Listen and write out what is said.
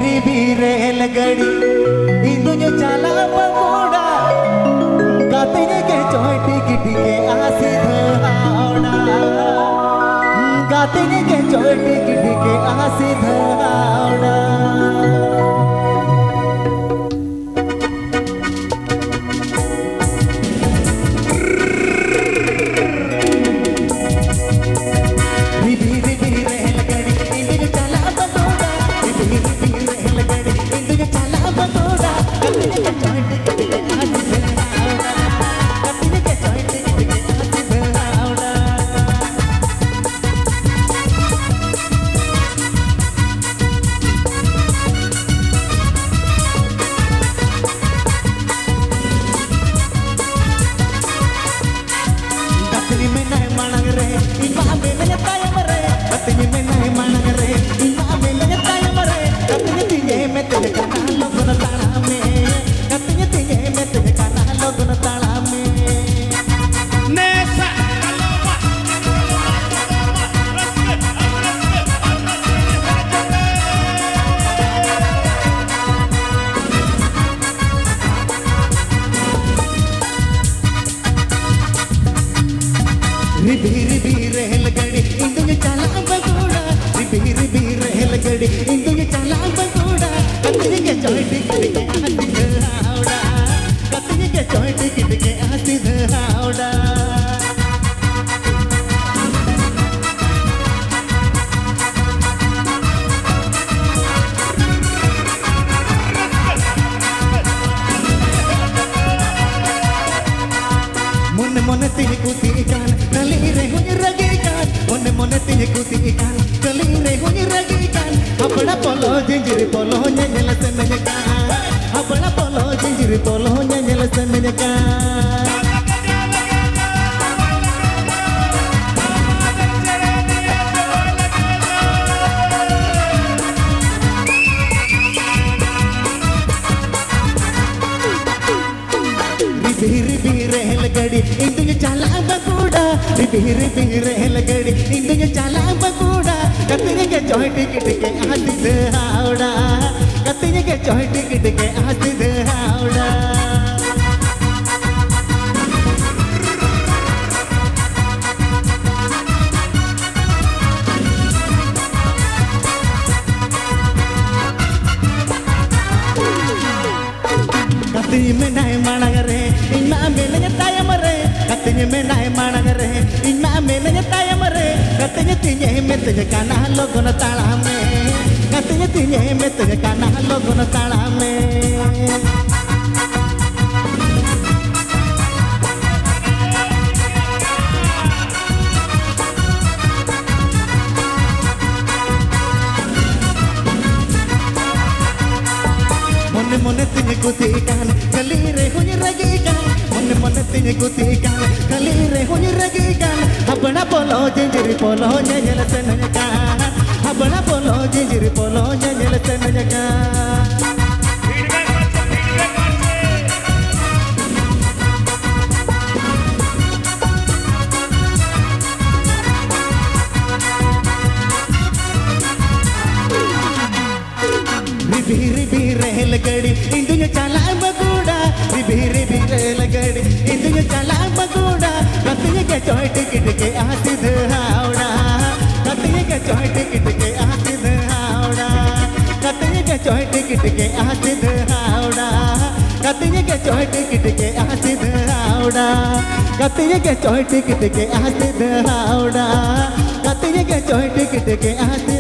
रिबी रेलगड़ी इंदुñu chala pagoda katanya ke joy ticket ke asid hauna katanya ke joy ticket ke asid hauna रिबी रेलगड़ी इंदुñu chala pagoda रिबी रेलगड़ी इंदुñu chala pagoda katanya ke joy ticket ke asid hauna katanya ke joy ticket ke asid hauna मन तिन कुतिkan kali re hunyi ragikan mon tikan kali re hunyi ragikan apna polo jinjiri polo nyel senenyakan apna polo jinjiri polo nyel senenyakan रिबी रेलगड़ी इंदुñu chala pagoda रिबी रेलगड़ी इंदुñu chala pagoda katanya ke joy ticket ke asid hauna katanya ke joy ticket ke asid hauna katanya menai managare inna menanya tayamare katanya menai managare inna menanya tayamare katanya tinye metnya kana logona talame katanya tinye metnya kana logona talame मन तिन कुतिkan kali re hunyi ragikan मन तिन कुतिkan kali re hunyi ragikan apna polo jinjiri polo nyel senenyakan apna polo jinjiri polo nyel senenyakan रिबी रेलगड़ी इंदुñu chala pagoda रिबी रेलगड़ी इंदुñu chala pagoda katanya ke joy ticket ke asid hauna katanya ke joy ticket ke asid hauna katanya ke joy ticket ke asid hauna katanya ke joy ticket ke asid hauna katanya ke joy ticket ke asid hauna katanya ke joy ticket ke asid